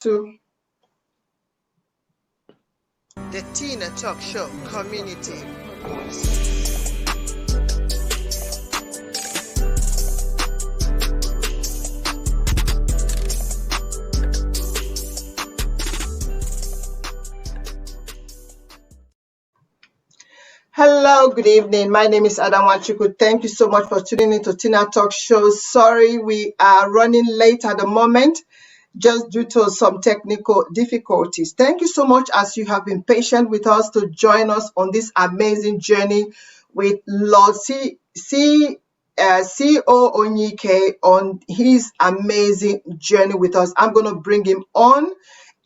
to the Tina Talk Show Community Voice. Hello, good evening. My name is NWACHUKWU. Thank you so much for tuning into Tina Talk Show. Sorry, we are running late at the moment, just due to some technical difficulties. Thank you so much as you have been patient with us to join us on this amazing journey with Lord CEO ONYEIKE on his amazing journey with us. I'm going to bring him on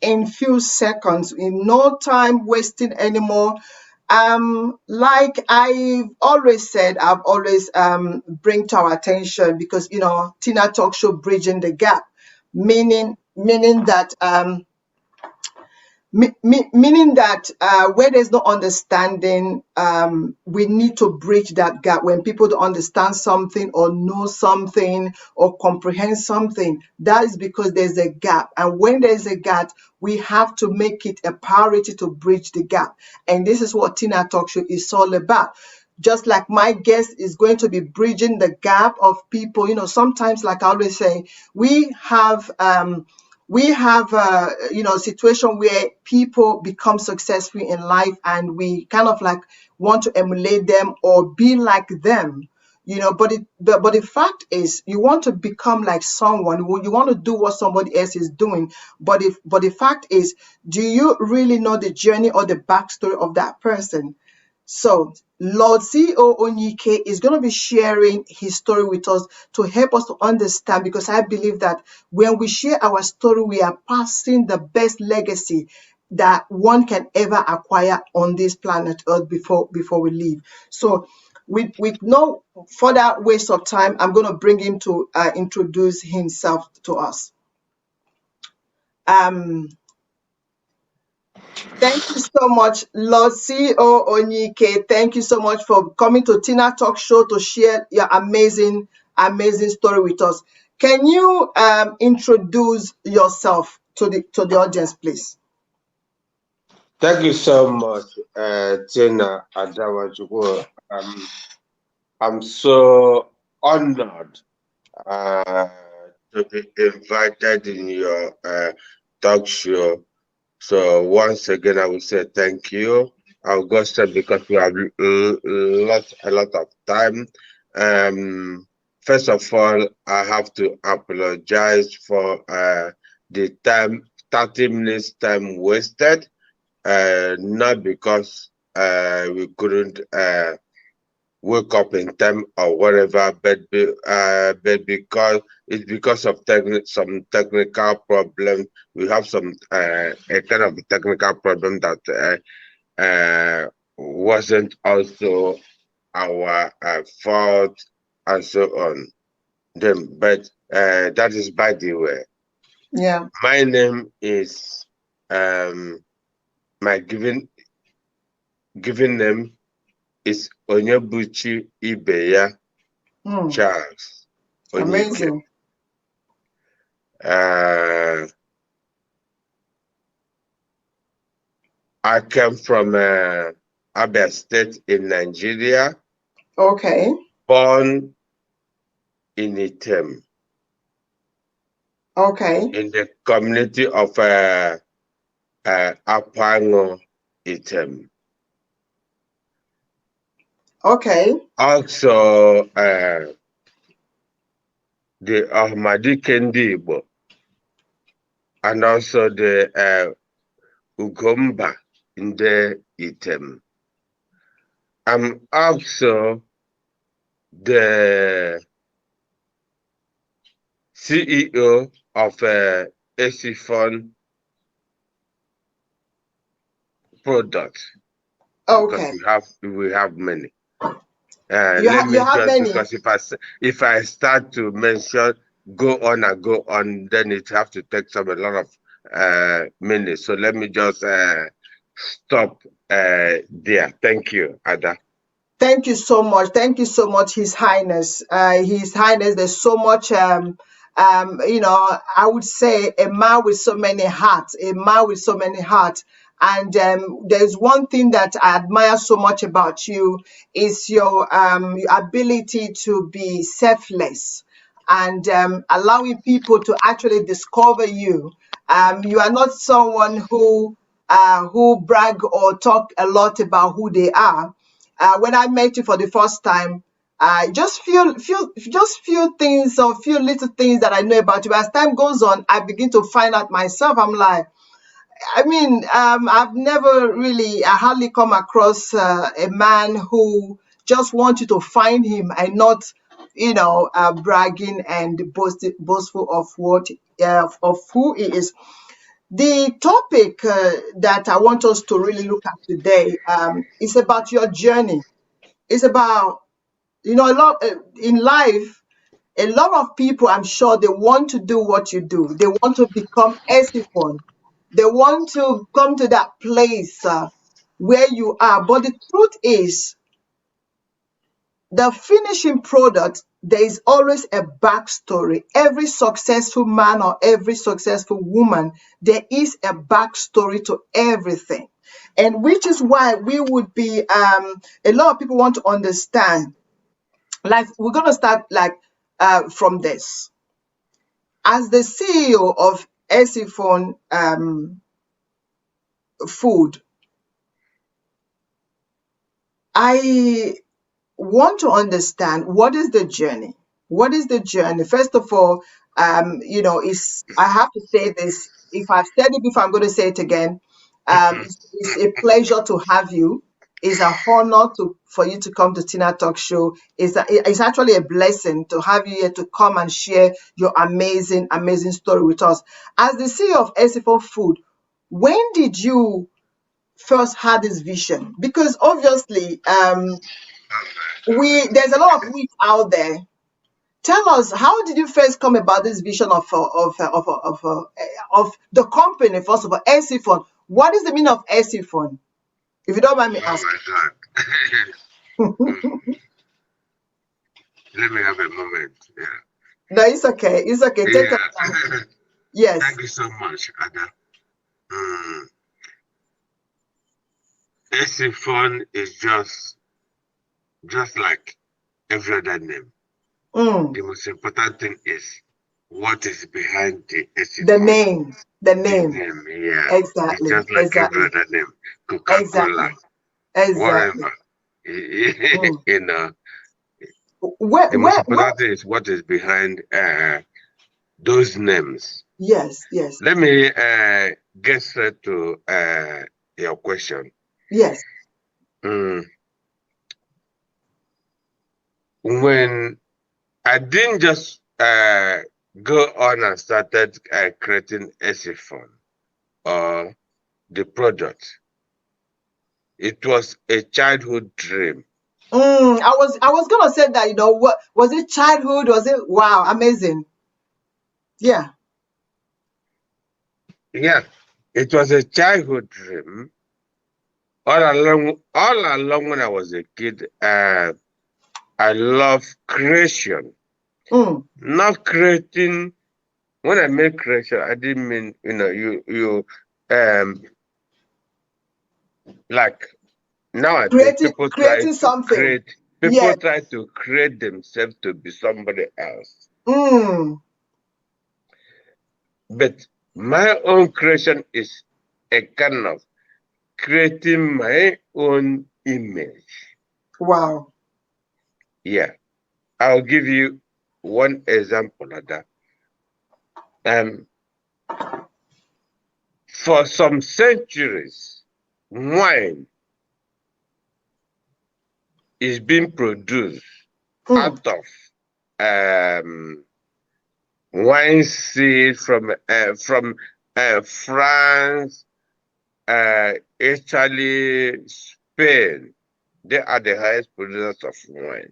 in few seconds, in no time wasting anymore. Like I've always said, I've always bring to our attention, because Tina Talk Show bridging the gap, meaning that where there's no understanding, we need to bridge that gap. When people don't understand something or know something or comprehend something, that is because there's a gap. And when there's a gap, we have to make it a priority to bridge the gap. And this is what Tina Talk Show is all about. Just like my guest is going to be bridging the gap of people, sometimes, like I always say, we have a situation where people become successful in life, and we kind of like want to emulate them or be like them, but the fact is, you want to become like someone, you want to do what somebody else is doing, but the fact is, do you really know the journey or the backstory of that person? So Lord CEO ONYEIKE is going to be sharing his story with us to help us to understand, because I believe that when we share our story, we are passing the best legacy that one can ever acquire on this planet Earth before we leave. So with no further waste of time, I'm going to bring him to introduce himself to us. Thank you so much, Lord CEO ONYEIKE. Thank you so much for coming to Tina Talk Show to share your amazing story with us. Can you introduce yourself to the audience, please? Thank you so much, Tina NWACHUKWU. I'm so honored to be invited in your talk show. So once again, I will say thank you. I'll go straight because we have a lot of time. First of all, I have to apologize for the 30 minutes time wasted. Not because we couldn't wake up in time or whatever, but because it's because of some technical problem. We have some a kind of technical problem that wasn't also our fault and so on. But that is by the way. Yeah. My name is my given name is Onyebuchi Ibeya Charles ONYEIKE. Amazing. I came from Abia State in Nigeria. Okay. Born in Item. Okay. In the community of Apango Item. Okay. Also, the Ahmadi Kendi Igbo, and also the Ugomba in the Item. I'm also the CEO of Esifon products. Okay. Because we have many. You have many. Because if I start to mention go on, then it have to take a lot of minutes. So let me just stop there. Thank you, Ada. Thank you so much. Thank you so much, His Highness. His Highness, there's so much you know, I would say a man with so many hearts, a man with so many hearts. And there's one thing that I admire so much about you is your ability to be selfless and allowing people to actually discover you. You are not someone who brag or talk a lot about who they are. When I met you for the first time, just few things or few little things that I know about you. As time goes on, I begin to find out myself. I'm like, I mean, I hardly come across a man who just wants you to find him and not, bragging and boastful of of who he is. The topic that I want us to really look at today is about your journey. It's about, a lot in life. A lot of people, I'm sure, they want to do what you do. They want to become Esifon. They want to come to that place where you are. But the truth is, the finishing product, there is always a backstory. Every successful man or every successful woman, there is a backstory to everything. And which is why we would be, a lot of people want to understand. Like, we're going to start from this. As the CEO of Esifon Food, I want to understand, what is the journey? What is the journey? First of all, is I have to say this. If I've said it before, I'm going to say it again. It's a pleasure to have you. It's an honor for you to come to Tina Talk Show. It's actually a blessing to have you here to come and share your amazing, amazing story with us. As the CEO of Esifon Food, when did you first had this vision? Because obviously, there's a lot of wheat out there. Tell us, how did you first come about this vision of the company? First of all, Esifon. What is the meaning of Esifon? If you don't mind me asking. Oh my God. Let me have a moment. Yeah. No, it's okay. It's okay. Take your time. Yes. Thank you so much, Ada. Esifon is just like every other name. The most important thing is what is behind the Esifon. The name. The name, yeah. Exactly. It's just like every other name. Coca-Cola. Exactly. Whatever. You know. The most important thing is what is behind those names. Yes, yes. Let me get straight to your question. Yes. When I didn't just go on and started creating Esifon or the product, it was a childhood dream. I was gonna say that, what was it, childhood? Was it, wow, amazing? Yeah. Yeah, it was a childhood dream. All along when I was a kid, I love creation. Not creating. When I mean creation, I didn't mean you like nowadays people try to create. People try to create themselves to be somebody else. But my own creation is a kind of creating my own image. Wow. Yeah. I'll give you one example of that. For some centuries, wine is being produced out of wine seed from France, Italy, Spain. They are the highest producers of wine.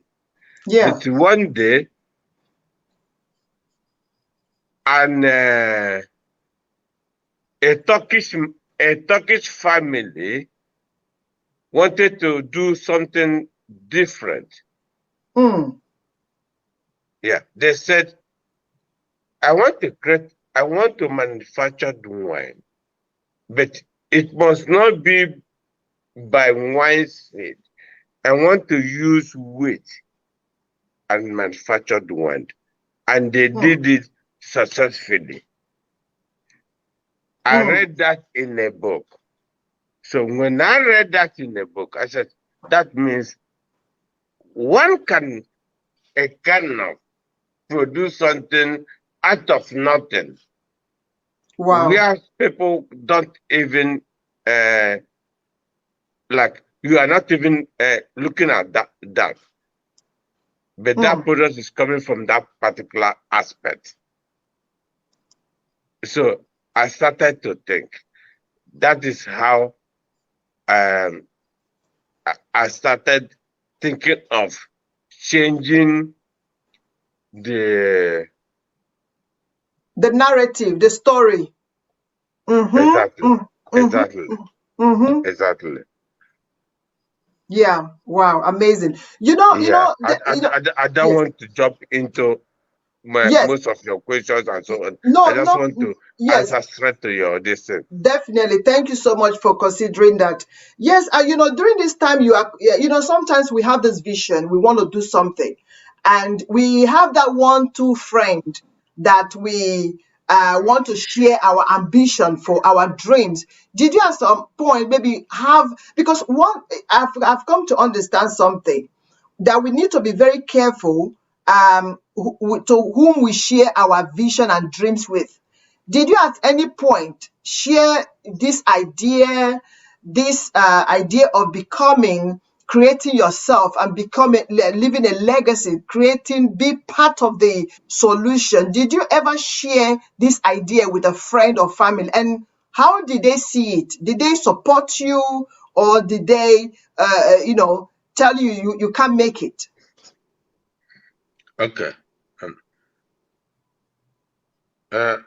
Yeah. But one day, a Turkish family wanted to do something different. Yeah, they said, I want to manufacture the wine, but it must not be by wine seed. I want to use wheat and manufacture the wine. And they did it successfully. I read that in a book. So when I read that in a book, I said, that means one can produce something out of nothing. Wow. Where people don't even like, you are not even looking at that. But that product is coming from that particular aspect. So I started to think. That is how I started thinking of changing the narrative, the story. Exactly. Exactly. Yeah. Wow. Amazing. Yeah. I don't Yes. want to jump into Yes. most of your questions and so on. I No, just no. want to Yes. answer straight to your question. Definitely. Thank you so much for considering that. Yes, during this time sometimes we have this vision, we want to do something, and we have that one, two friend that we want to share our ambition for our dreams. Did you at some point maybe have, because I've come to understand something, that we need to be very careful to whom we share our vision and dreams with. Did you at any point share this idea of becoming, creating yourself and becoming, leaving a legacy, be part of the solution? Did you ever share this idea with a friend or family? And how did they see it? Did they support you, or did they, tell you can't make it? Okay. Uh,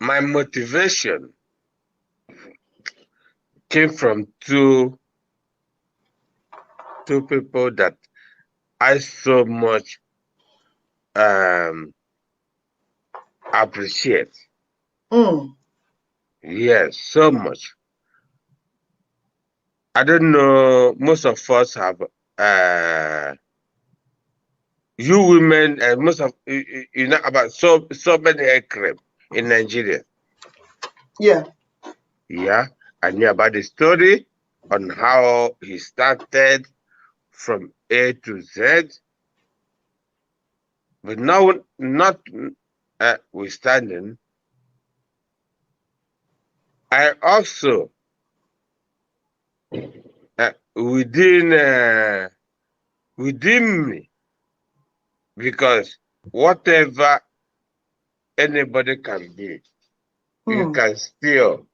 my motivation came from two people that I so much appreciate. Yes, so much. I don't know, most of us have you women, most of you know about so many hair cream in Nigeria. Yeah. Yeah, I knew about the story on how he started from A to Z, but now not withstanding. I also within me, because whatever anybody can be, you can still,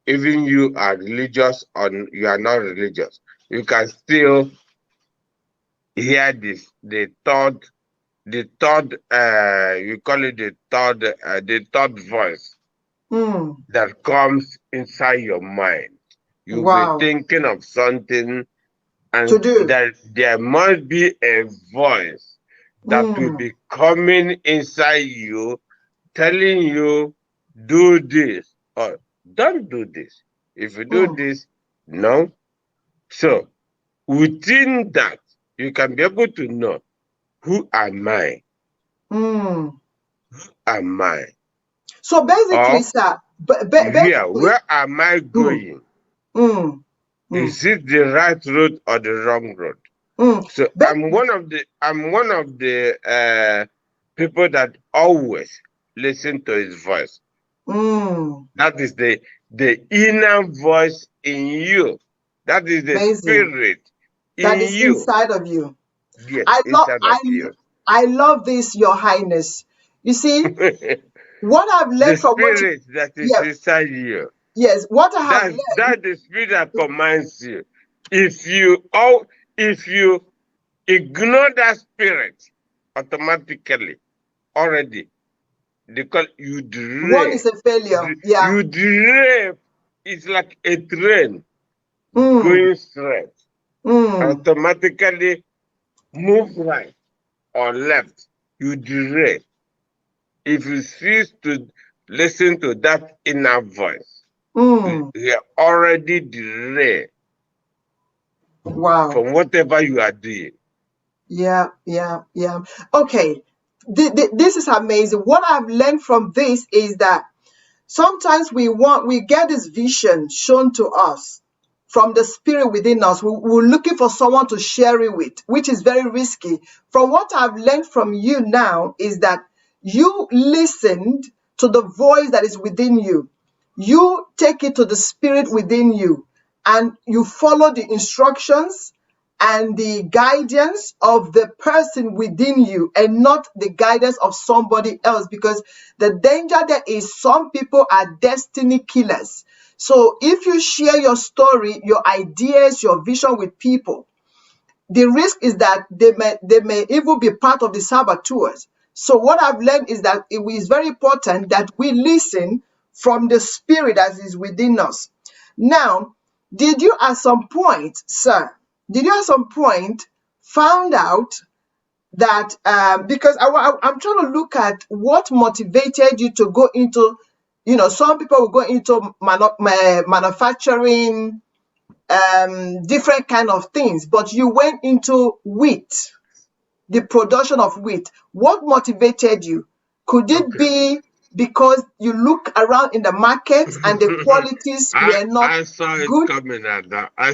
even you are religious or you are not religious, you can still hear this, the third you call it the third voice that comes inside your mind. You'll be Wow. thinking of something, To and do. there must be a voice that will be coming inside you, telling you, do this or don't do this. If you do this, no. So within that, you can be able to know, who am I? Am I? So basically, Or sir, basically, where am I going? mm, Is it the right road or the wrong road? So ba- I'm one of the people that always listen to his voice. That is the inner voice in you. That is the amazing. spirit That in is you. inside of you. Yes, I love, inside of you. I love this, Your Highness. You see, what I've The learned from what you, spirit that is yeah, inside you. yes, what I have learned. That the spirit that commands you. If you ignore that spirit, automatically already, because you One drive. is a failure. Yeah. You drive. It's like a train Mm, going straight. mm, Automatically move right or left. you delay. If you cease to listen to that inner voice, you are already delayed Wow. from whatever you are doing. Yeah, yeah, yeah. Okay. This is amazing. What I've learned from this is that sometimes we get this vision shown to us from the spirit within us. We're looking for someone to share it with, which is very risky. From what I've learned from you now is that you listened to the voice that is within you. You take it to the spirit within you and you follow the instructions and the guidance of the person within you and not the guidance of somebody else, because the danger there is some people are destiny killers. So if you share your story, your ideas, your vision with people, the risk is that they may even be part of the saboteurs. So what I've learned is that it is very important that we listen from the spirit that is within us. Now, did you at some point, sir, did you at some point found out that because I'm trying to look at what motivated you to go into, some people will go into manufacturing, different kind of things, but you went into wheat, the production of wheat. What motivated you? Could it Okay. be because you look around in the market and the qualities were not I saw it good? coming at that. I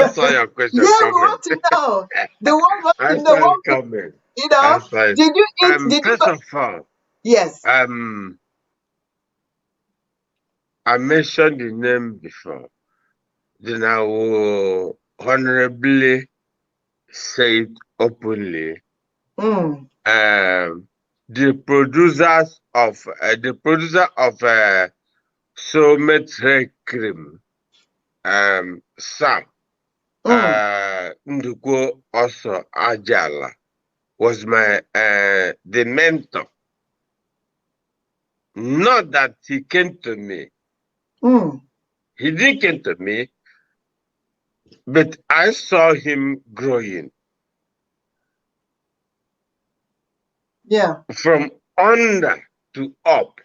saw your question Yeah, we coming. want to know. The one want I to know saw it what, coming. you I know, saw it. did you eat, did you First of all, yes. I mentioned the name before. Then I will honorably say it openly. Mm, The producer of soulmate hair cream, Sam mm, Ndukwo also Ajala, was my the mentor. Not that he came to me. mm, He didn't come to me, but I saw him growing yeah. from under to up.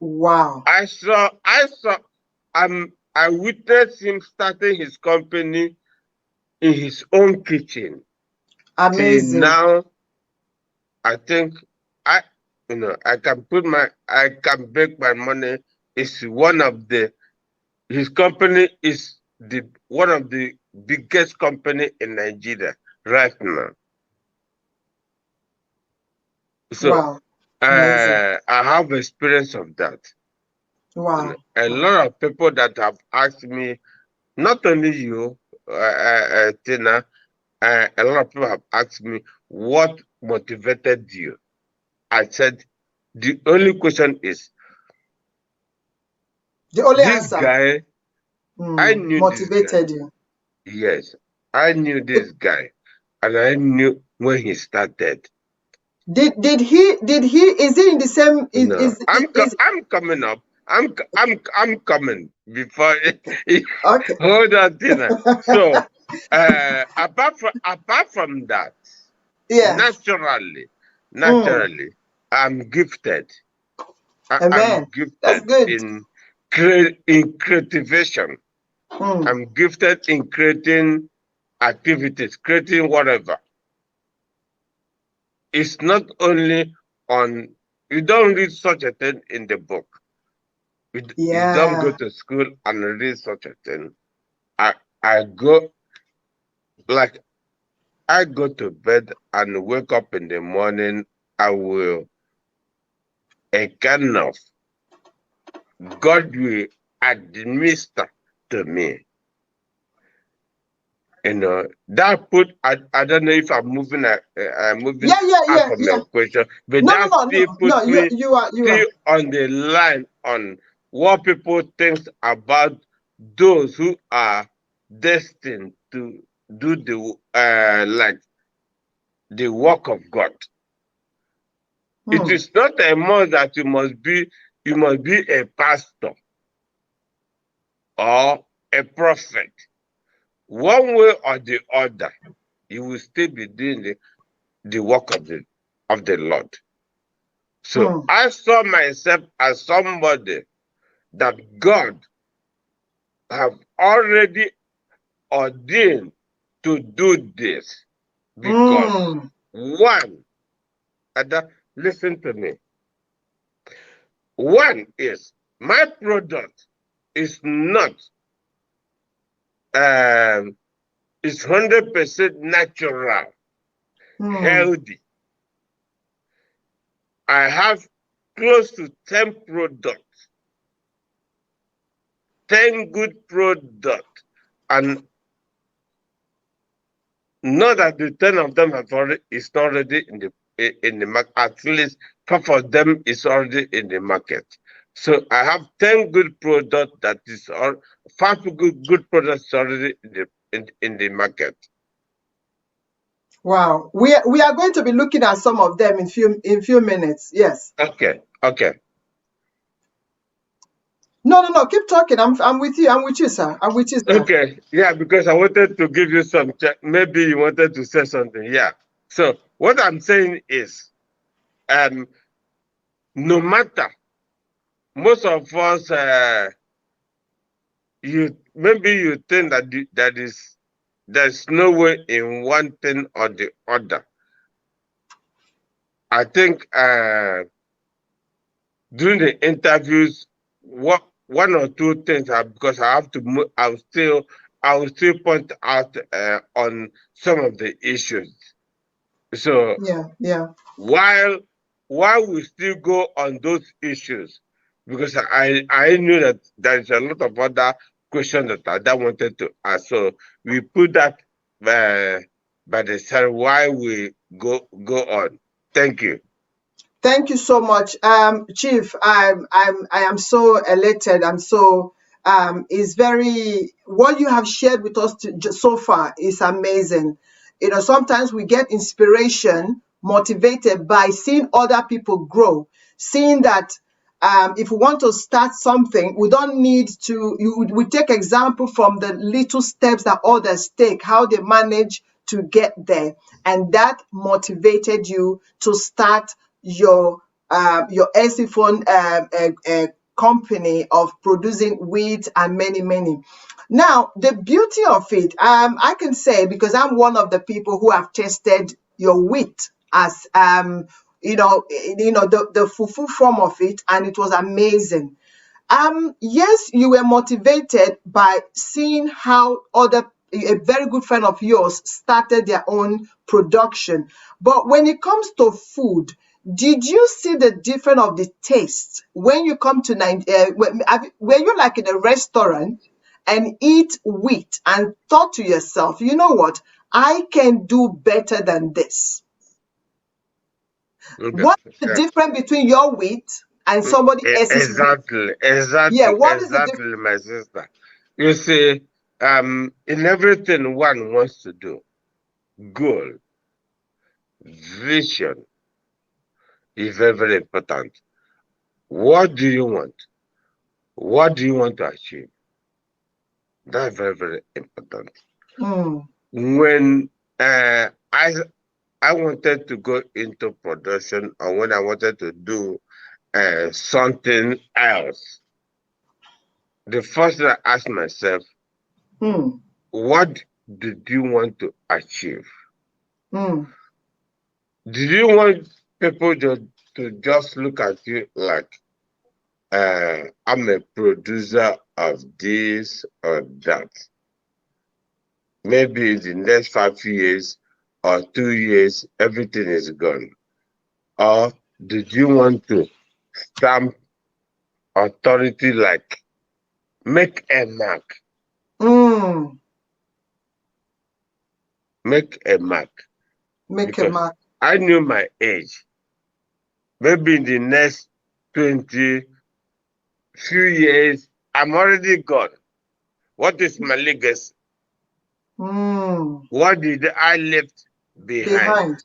Wow. I witnessed him starting his company in his own kitchen. Till Amazing. now, I think I, I can make my money. It's one of the, his company is one of the biggest company in Nigeria right now. So, Wow. Amazing. I have experience of that. Wow. A Wow. lot of people that have asked me, not only you, Tina, a lot of people have asked me, what motivated you? I said, the only question is, The only this answer guy, I knew this guy. motivated you. Yes, I knew this guy, and I knew when he started. Did he is he in the same No, is I'm coming up. I'm coming before. okay. Hold on, Tina. So, apart from that, Yeah. naturally, Mm. naturally, I'm gifted. I'm Amen. That's gifted good. in creativation. Mm. I'm gifted in creating activities, creating whatever. It's not only on, you don't read such a thing in the book. You don't go Yeah. to school and read such a thing. I I go like I go to bed and wake up in the morning. I will a kind of God will administer to me. That put I don't know if I'm moving Yeah, yeah, out yeah, from yeah. your question, but No, no, that no, still no, no. put me You are. still on the line on what people think about those who are destined to do the like the work of God. It Mm. is not a must that you must be a pastor or a prophet. One way or the other, you will still be doing the work of it. of the Lord. So I saw myself as somebody that God have already ordained to do this. Because one, listen to me. One is my product is not is 100% natural, healthy. I have close to 10 products, 10 good products, and not that the 10 of them have already is already in the market. At least 5 of them is already in the market. So I have 10 good products that is all 5 good products already in the market. Wow, we are going to be looking at some of them in few minutes. Yes. Okay. No. Keep talking. I'm with you. I'm with you, sir. I'm with you, sir. Okay. Yeah, because I wanted to give you some. Maybe you wanted to say something. Yeah. So what I'm saying is, no matter, most of us, maybe you think that there's no way in one thing or the other. I think during the interviews, one or two things because I have to I will still point out on some of the issues. So yeah. while we still go on those issues, because I knew that there is a lot of other questions that I wanted to ask. So we put that by the side while we go on. Thank you. Thank you so much, Chief. I am so elated. I'm so is very what you have shared with us so far is amazing. You know, sometimes we get inspiration, motivated by seeing other people grow, seeing that if we want to start something, we don't need to. We take example from the little steps that others take, how they manage to get there, and that motivated you to start your Esiphone company of producing wheat and many. Now, the beauty of it, I can say, because I'm one of the people who have tested your wheat as the fufu form of it, and it was amazing. Yes, you were motivated by seeing how a very good friend of yours started their own production. But when it comes to food, did you see the difference of the taste when you come to Nigeria? Were you like in a restaurant and eat wheat and thought to yourself, you know what, I can do better than this? Okay. What's the difference between your wheat and somebody else's wheat? Yeah, what is the difference? Exactly, my sister. You see, in everything one wants to do, goal, vision is very, very important. What do you want? What do you want to achieve? That's very, very important. When I wanted to go into production, or when I wanted to do something else, the first thing I asked myself, what did you want to achieve? Did you want people to just look at you like, I'm a producer of this or that? Maybe in the next 5 years or 2 years, everything is gone. Or did you want to stamp authority like make a mark? Make a mark. Because I knew my age. Maybe in the next 20 few years, I'm already gone. What is my legacy? What did I left behind?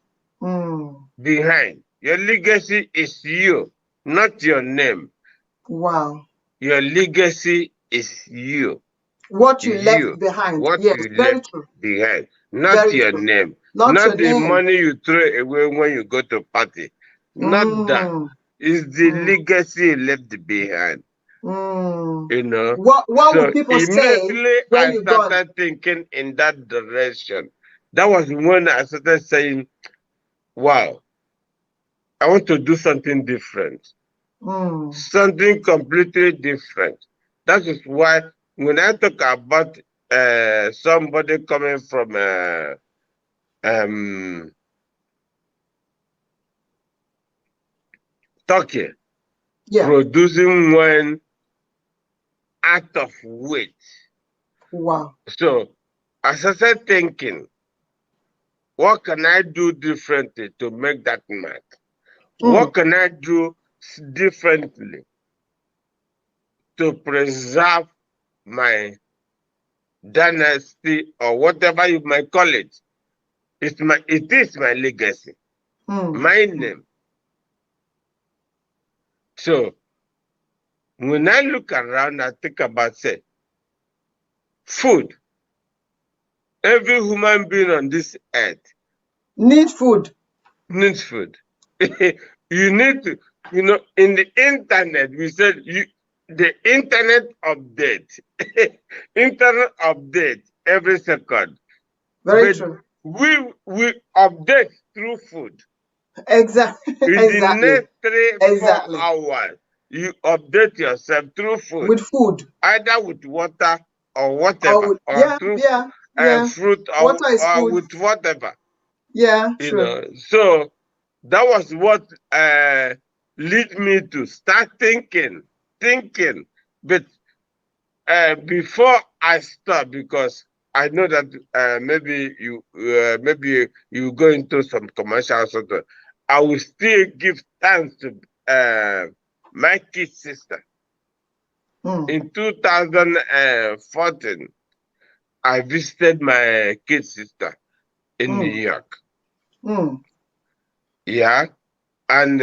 Behind. Your legacy is you, not your name. Wow. Your legacy is you. What you left You, behind. what Yes, you very left true. behind, not Very your true. name, Not your not the name. money you throw away when you go to party, not that. Mm, It's the mm, legacy you left behind, mm. you know. What So would people say immediately when I you're gone? started thinking in that direction. That was when I started saying, wow, I want to do something different. Mm, Something completely different. That is why when I talk about somebody coming from um, Turkey, yeah. producing wine out of wheat. Wow. So I started thinking, what can I do differently to make that mark? Mm, What can I do differently to preserve my dynasty or whatever you might call it? It is my legacy, mm, my name. So when I look around, I think about say food. Every human being on this earth need food. needs food. You need to, in the internet, we said the internet update, internet update every second. Very But true. we update through food. Exactly. In the Exactly. next 3-4 Exactly. hours, you update yourself through food, With food. either with water or whatever, Oh, or yeah, through yeah, yeah. fruit Water is or food. with whatever. Yeah, true. So that was what lead me to start thinking. But before I start, because I know that maybe you go into some commercial or something, I will still give thanks to my kid sister. Mm, In 2014, I visited my kid sister in New mm, York. mm, Yeah, and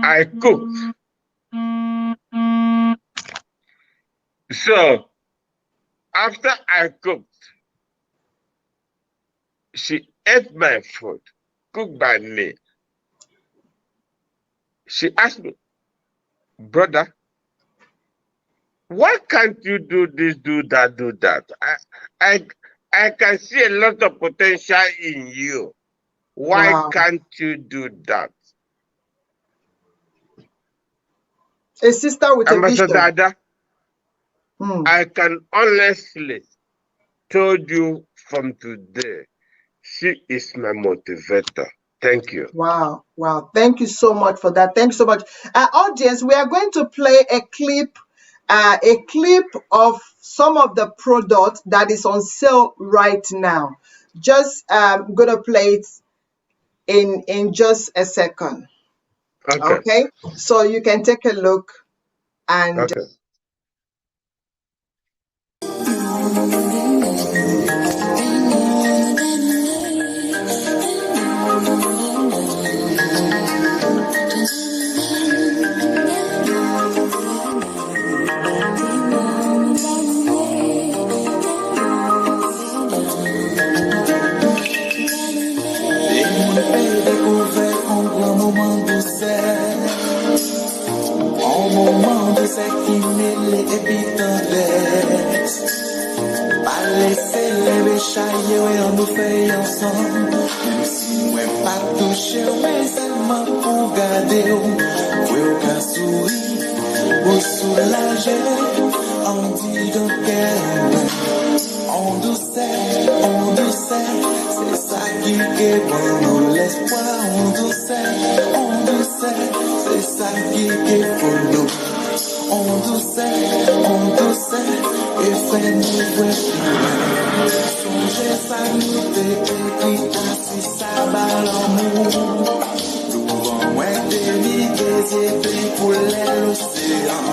I cooked. So after I cooked, she ate my food, cooked by me. She asked me, brother, why can't you do this, do that, do that? I, I can see a lot of potential in you. Why wow. can't you do that? A sister with a Ambassador vision. Ada, Mm, I can honestly tell you from today, she is my motivator. Thank you. wow. Wow. Thank you so much for that. Thank you so much. Audience, we are going to play a clip of some of the product that is on sale right now. Just gonna play it in just a second. Okay, Okay, so you can take a look and okay. Un moment de s'accumuler et puis tendresse. Pas laisser les béchailles et on nous fait ensemble. Même si moi pas touché, mais seulement pour garder. Pour qu'un sourire, pour soulager. On dit donc qu'elle on doucet, c'est ça qui est bon, nous l'espoir, on doucet, c'est ça qui est pour nous. On doucet, et fait nous voir songez ça nous décrit, si ça va l'amour. Souvent, moi, des milliers d'épées pour l'océan.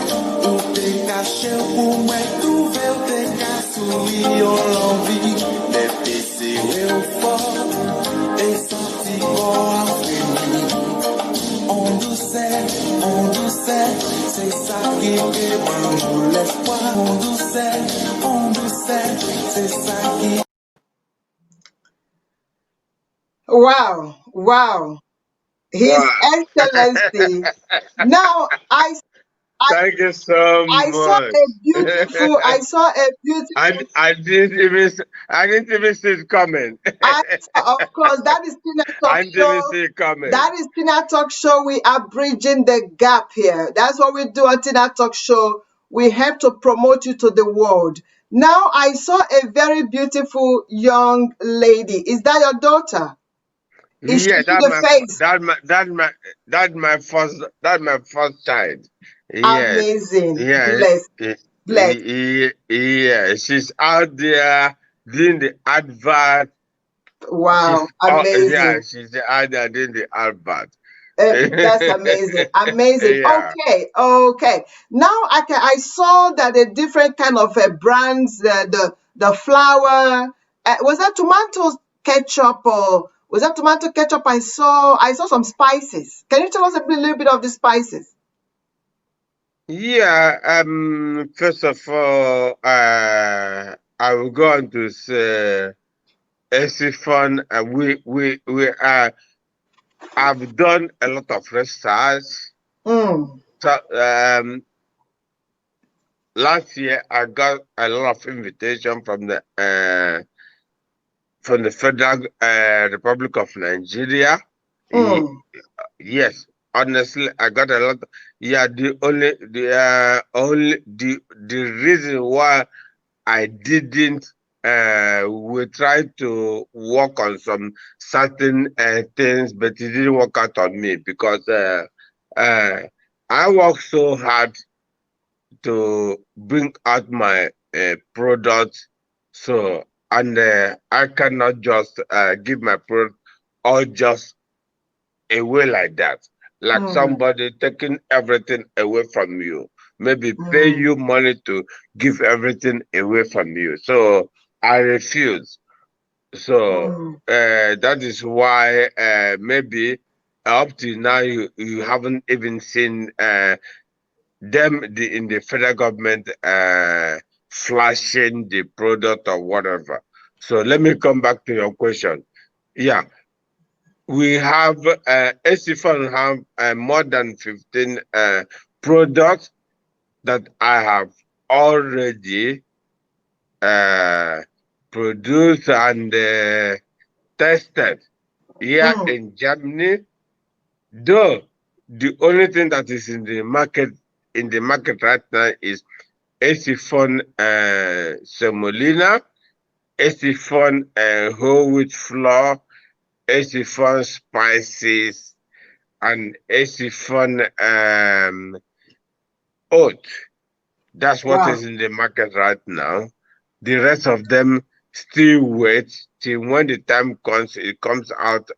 Où t'es caché pour moi, trouver où t'es caché, sourire, on l'envie. Les baisers au fort, et sentir corps à frémir. On doucet, on doucet, c'est ça qui est bon, l'espoir, on doucet, c'est ça qui. Wow, wow. His Excellency. Now Thank you so I saw much. a beautiful, I didn't even see it coming. of course, that is Tina Talk I didn't Show. even see it coming. That is Tina Talk Show. We are bridging the gap here. That's what we do on Tina Talk Show. We have to promote you to the world. Now, I saw a very beautiful young lady. Is that your daughter? Is she Yeah, to the face? that's my first child. Yes. Amazing. Yeah. Bless. Yeah. She's out there doing the advert. Wow. Yeah, Amazing. she's out there doing the advert. That's amazing. Amazing. Yeah. Okay. Now I saw that the different kind of brands, the flour, was that tomato ketchup or was that tomato ketchup? I saw some spices. Can you tell us little bit of the spices? Yeah. First of all, I will go on to say, Esifon, I've done a lot of research. So, last year I got a lot of invitation from the Federal Republic of Nigeria. Yes, honestly, I got a lot. Yeah, the reason why I didn't. We tried to work on some certain things, but it didn't work out on me because I worked so hard to bring out my product. So, and I cannot just give my product all just away like that. Like somebody taking everything away from you, maybe pay you money to give everything away from you. So I refuse. So that is why maybe up to now you haven't even seen them in the federal government flashing the product or whatever. So let me come back to your question. Yeah, we have Esifon have more than 15 products that I have already produced and tested here in Germany. Though the only thing that is in the market right now is Esifon semolina, Esifon whole wheat flour, Esifon spices, and Esifon oat. That's what is in the market right now. The rest of them still wait till when the time comes. It comes out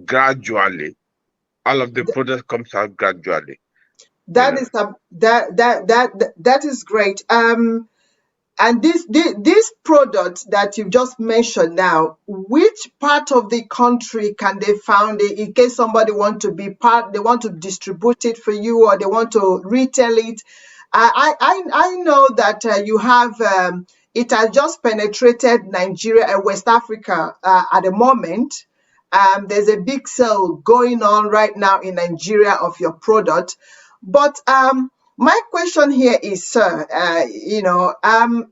gradually. All of the products comes out gradually. That is great. And this product that you've just mentioned now, which part of the country can they found it in case somebody want to be part, they want to distribute it for you or they want to retail it? I know that you have it has just penetrated Nigeria and West Africa at the moment. There's a big sale going on right now in Nigeria of your product, but my question here is, sir,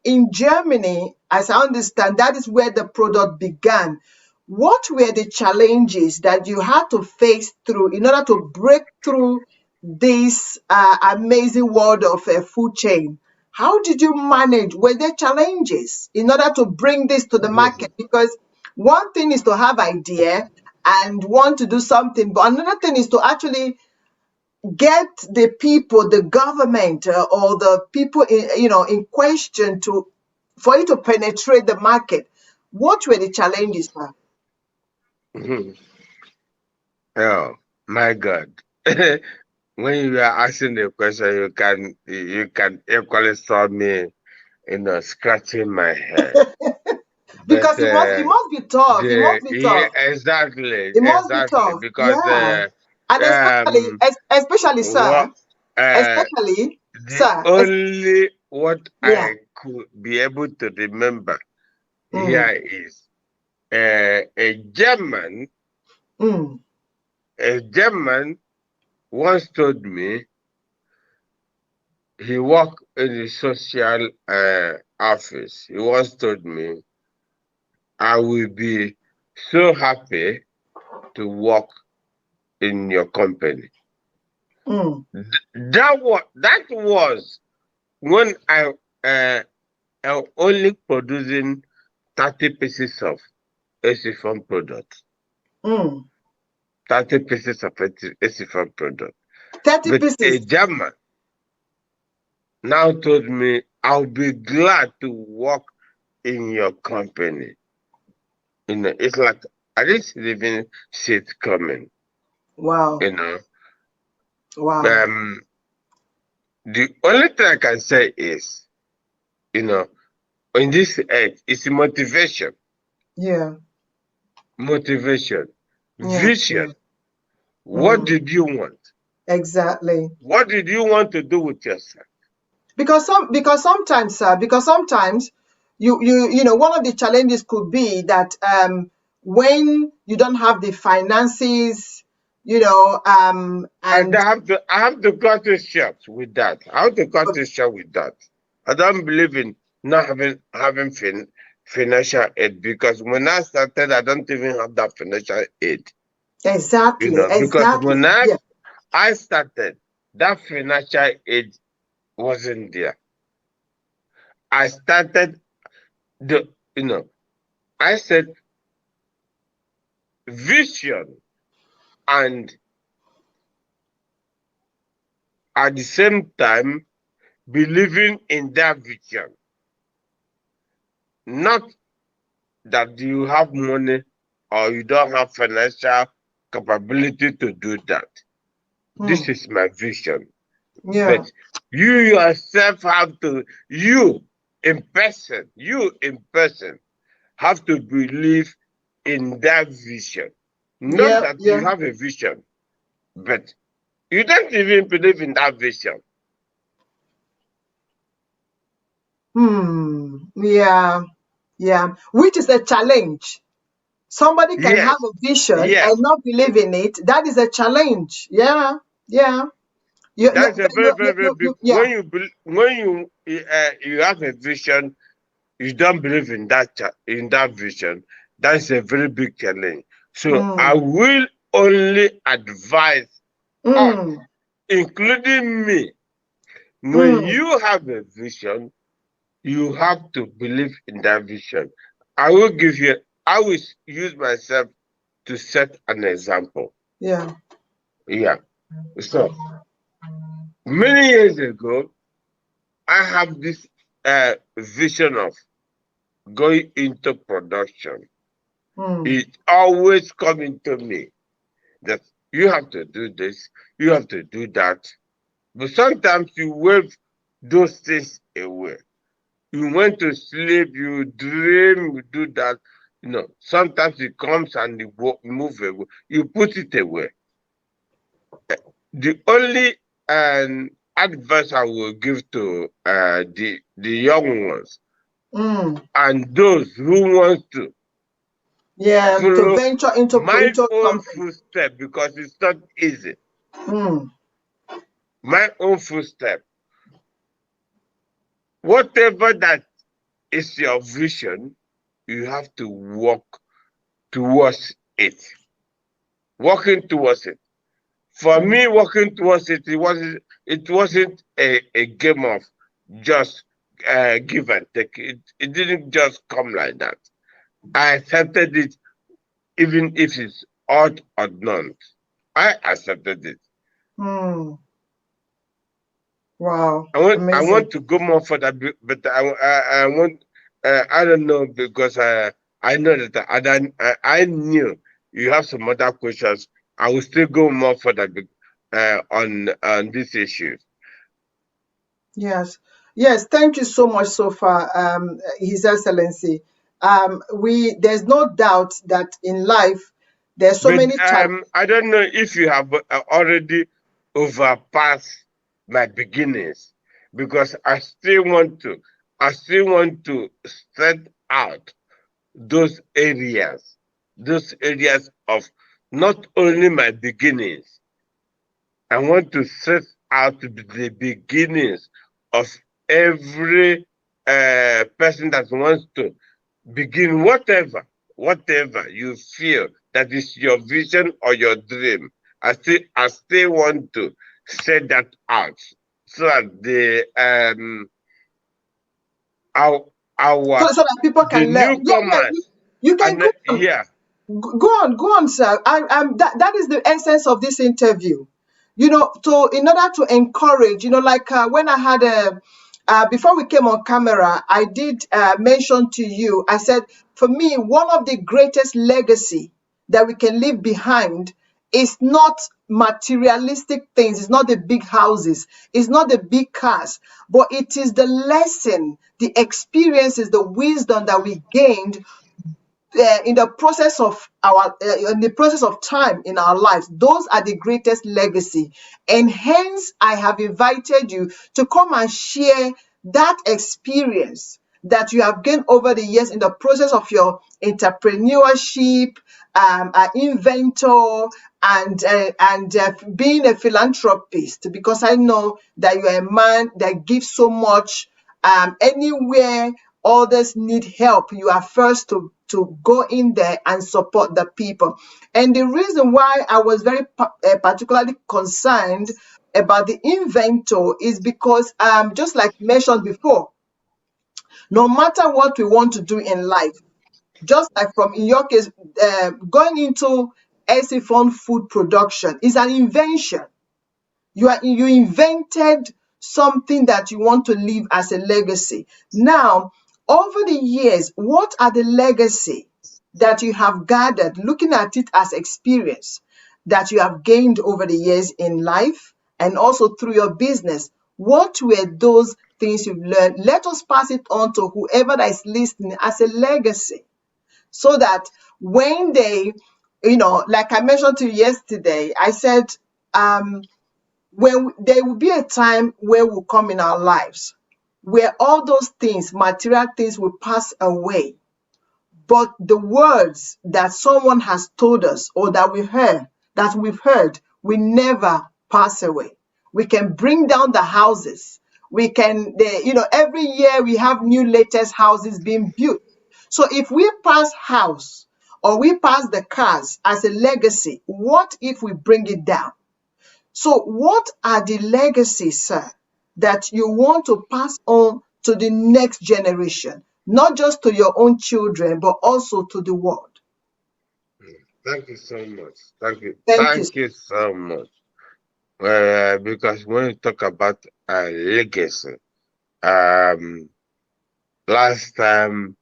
in Germany, as I understand, that is where the product began. What were the challenges that you had to face through in order to break through this amazing world of food chain? How did you manage? Were there challenges in order to bring this to the market? Because one thing is to have idea and want to do something, but another thing is to actually get the people, the government, or the people in question for it to penetrate the market. What were the challenges, sir? Oh my God! When you are asking the question, you can equally saw me, scratching my head. Because it must be tough. It must be tough. Exactly, It must be tough. because Yeah. And especially, sir, what especially, the sir, only what yeah. I could be able to remember Mm, here is a German once told me he worked in the social office. He once told me, I will be so happy to work in your company. That was when I'm only producing 30 pieces of AC foam product. 30 pieces of AC foam product. 30 But pieces. a German now told me, I'll be glad to work in your company. You know, it's like I didn't even see it coming. Wow. You know. Wow. The only thing I can say is, you know, in this age, it's motivation. Yeah. Motivation. Yeah. Vision. What did you want? Exactly. What did you want to do with yourself? Because sometimes, sir, you know, one of the challenges could be that when you don't have the finances, you know, and I have to cut it short with that. I have to cut it short with that. I don't believe in not having financial aid, because when I started, I don't even have that financial aid. exactly, You know, because exactly. when Yeah. I started, that financial aid wasn't there. I started I said vision, and at the same time believing in that vision. Not that you have money or you don't have financial capability to do that. This is my vision. Yeah. But you yourself have to, you in person have to believe in that vision. Not that you have a vision, but you don't even believe in that vision. Yeah. Yeah. Which is a challenge. Somebody can have a vision and not believe in it. That is a challenge. Yeah. Yeah. That's a very, very, very big. When you have a vision, you don't believe in that vision. That's a very big challenge. So I will only advise us, including me, when you have a vision, you have to believe in that vision. I will use myself to set an example. Yeah. Yeah. So many years ago, I have this vision of going into production. It always coming to me that you have to do this, you have to do that. But sometimes you wave those things away. You went to sleep, you dream, you do that. You know, sometimes it comes and you move away. You put it away. The only advice I will give to the young ones and those who want to to follow venture into my own something. footstep, because it's not easy. My own footstep. Whatever that is your vision, you have to walk towards it. Walking towards it. For me, walking towards it, it wasn't a game of just give and take. It didn't just come like that. I accepted it, even if it's odd or not. I accepted it. Wow. I want to go more further, but I want I don't know, because I know that I knew you have some other questions. I will still go more further on this issue. Yes. Yes. Thank you so much so far, His Excellency. There's no doubt that in life There's so many I don't know if you have already overpassed my beginnings, because I still want to set out those areas of not only my beginnings. I want to set out the beginnings of every person that wants to begin whatever you feel that is your vision or your dream. I still want to set that out, so that so that people the can learn. newcomers You can go on. yeah. Go on, sir. That is the essence of this interview. You know, in order to encourage, you know, like when I had before we came on camera, I did mention to you, I said, for me, one of the greatest legacy that we can leave behind is not materialistic things, it's not the big houses, it's not the big cars, but it is the lesson, the experiences, the wisdom that we gained in the process of time in our lives. Those are the greatest legacy, and hence I have invited you to come and share that experience that you have gained over the years in the process of your entrepreneurship, inventor, and being a philanthropist, because I know that you are a man that gives so much. Anywhere others need help, you are first to go in there and support the people. And the reason why I was very particularly concerned about the inventor is because, just like mentioned before, no matter what we want to do in life, just like from in your case, going into Esifon food production is an invention. You invented something that you want to leave as a legacy. Now, over the years, what are the legacy that you have gathered, looking at it as experience that you have gained over the years in life and also through your business? What were those things you've learned? Let us pass it on to whoever that is listening as a legacy, so that when they, you know, like I mentioned to you yesterday, I said, when there will be a time where will come in our lives where all those things, material things, will pass away, but the words that someone has told us or that we've heard will never pass away. We can bring down the houses. We can, every year we have new latest houses being built. So if we pass house or we pass the cars as a legacy, what if we bring it down? So what are the legacies, sir, that you want to pass on to the next generation, not just to your own children, but also to the world? Thank you so much. Thank you. Thank you. Thank you so much. Because when you talk about legacy, last time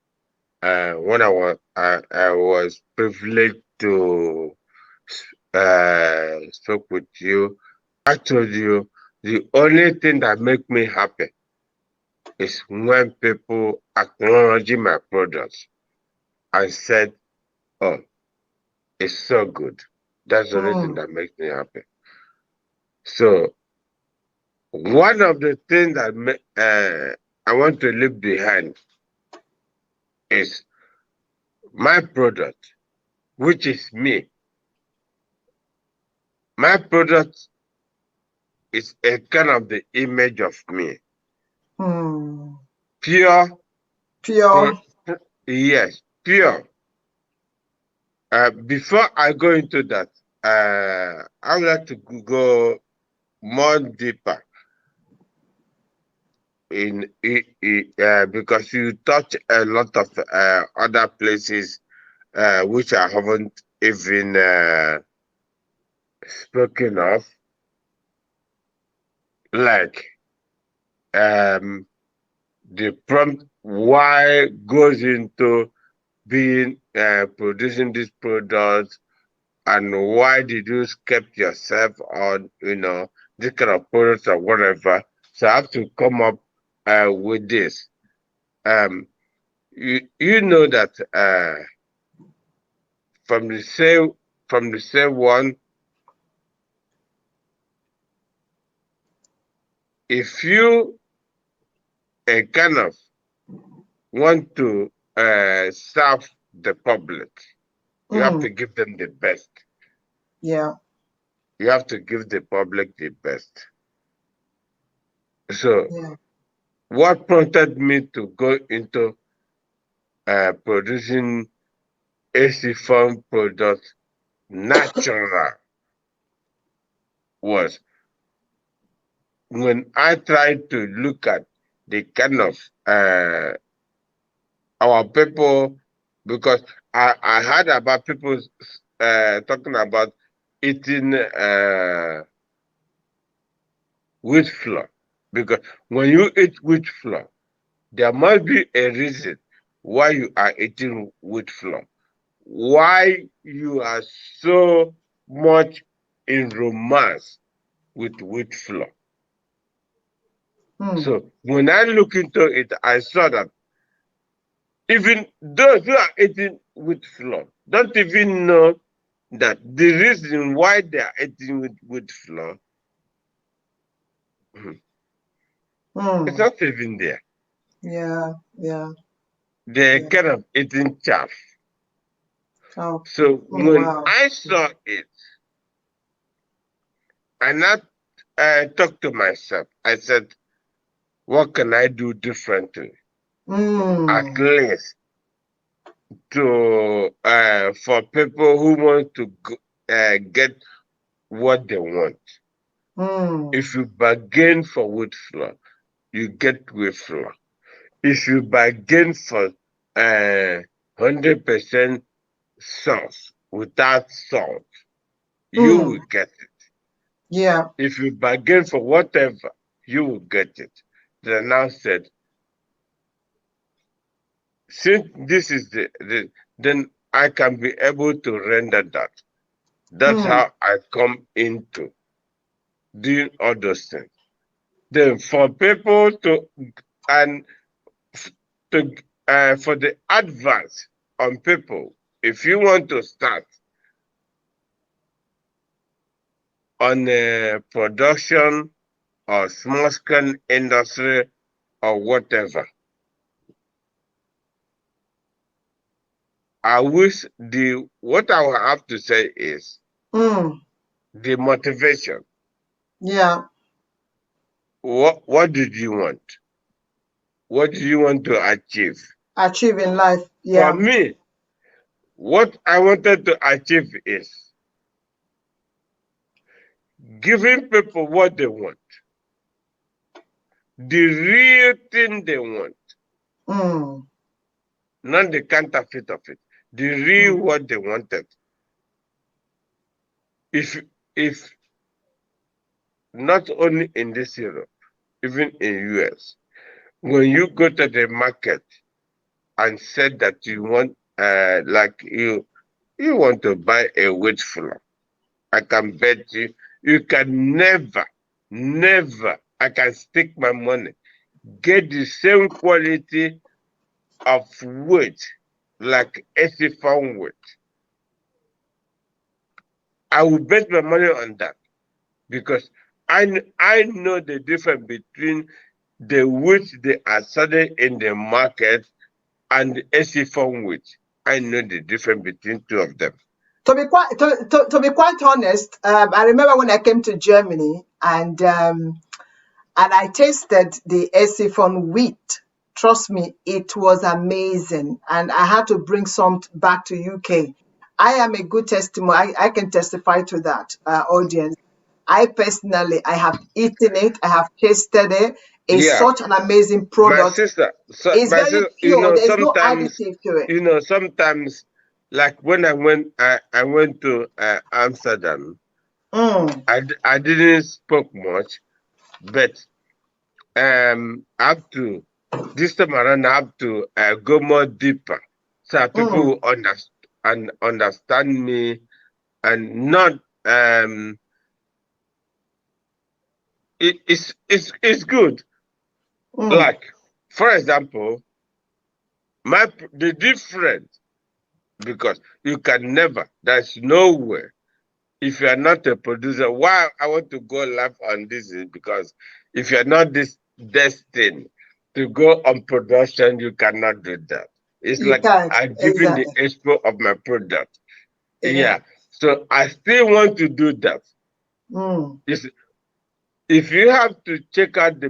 when I was privileged to speak with you, I told you the only thing that makes me happy is when people acknowledge my products and said, "Oh, it's so good." That's the only thing that makes me happy. So one of the things that I want to leave behind is my product, which is me. My product is a kind of the image of me. Pure. Yes, pure. Before I go into that, I would like to go more deeper because you touch a lot of other places which I haven't even spoken of, like the prompt why goes into being producing these products, and why did you keep yourself on, this kind of products or whatever. So I have to come up with this. You know that from the from the same one. If you kind of want to serve the public, you have to give them the best. Yeah. You have to give the public the best. So, what prompted me to go into producing AC foam products natural was when I tried to look at the kind of our people, because I heard about people talking about eating wheat flour. Because when you eat wheat flour, there must be a reason why you are eating wheat flour. Why you are so much in romance with wheat flour. So when I look into it, I saw that even those who are eating wheat flour don't even know that the reason why they are eating wheat flour it's not even there. Yeah. They're kind of eating chaff. Oh. So when Wow. I saw it, I not talked to myself. I said, what can I do differently? At least to for people who want to get what they want. If you bargain for wheat flour, you get wheat flour. If you bargain for 100% sauce without salt, you will get it. Yeah. If you bargain for whatever, you will get it. They now said, since this is then I can be able to render that. That's how I come into doing all those things. Then for people to and to for the advance on people, if you want to start on a production or small scale industry or whatever, I wish what I will have to say is the motivation. Yeah. What did you want? What do you want to achieve? Achieve in life. Yeah. For me, what I wanted to achieve is giving people what they want. The real thing they want. Not the counterfeit of it. The real what they wanted. If not only in this Europe, even in US, when you go to the market and said that you want like you want to buy a wheat flour, I can bet you can never, I can stick my money, get the same quality of wheat like AC farm wheat. I will bet my money on that because I know the difference between the wheat they are selling in the market and the AC farm wheat. I know the difference between two of them. To be quite honest, I remember when I came to Germany and I tasted the Esifon wheat. Trust me, it was amazing, and I had to bring some back to UK. I am a good testimony. I can testify to that, audience. I personally, I have eaten it. I have tasted it. It's such an amazing product. My sister, It's very pure. There's no sometimes, additive to it. Sometimes, like when I went to Amsterdam, I didn't spoke much, but up to this time around, I have to go more deeper, so people will understand me and not it's good. Like for example, the difference because you can never, there's no way. If you are not a producer, why I want to go live on this is because if you're not this destined to go on production, you cannot do that. It's You like can't. I'm giving the Exactly. expo of my product. Yeah. Yeah. So I still want to do that. Mm. If you have to check out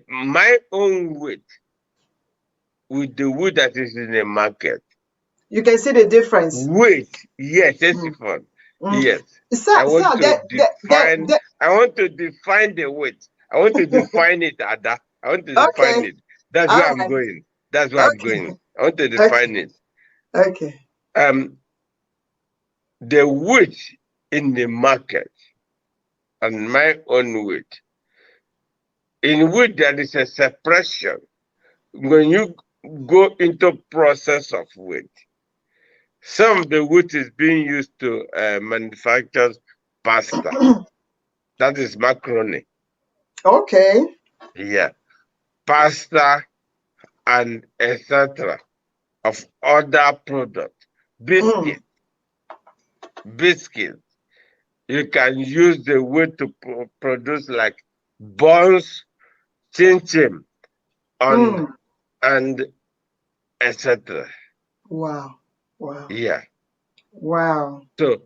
my own weight with the wood that is in the market. You can see the difference. Weight, yes, that's Mm. fun. Mm. Yes. Sir, I want to define that, I want to define the weight. I want to define it, Ada. I want to define okay. it. That's where All I'm right. going. That's where I'm Okay. going. I want to Okay. define it. Okay. The weight in the market and my own weight. In which there is a separation when you go into process of weight. Some of the wheat is being used to manufacture pasta. That is macaroni. Okay. Yeah. Pasta and etc. of other products. Mm. Biscuit. Biscuit. You can use the wheat to produce like buns, chin chin, Mm. and etc. Wow. Wow. Yeah. Wow. So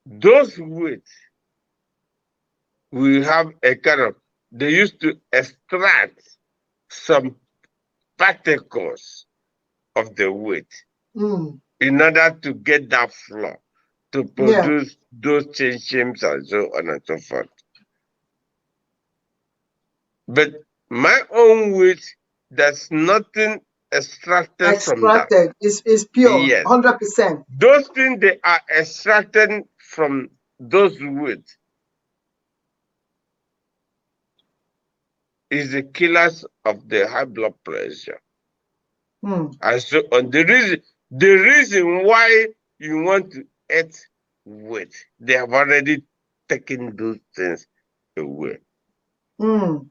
those wheat we have a kind of, they used to extract some particles of the wheat Mm. in order to get that flour to Yeah. produce those chin-chims and so on and so forth. But my own wheat, there's nothing extracted from that. Extracted is pure, Yes. 100%. Those things they are extracted from those wheat is the killers of the high blood pressure. Mm. And so on the reason why you want to eat wheat, they have already taken those things away. Mm.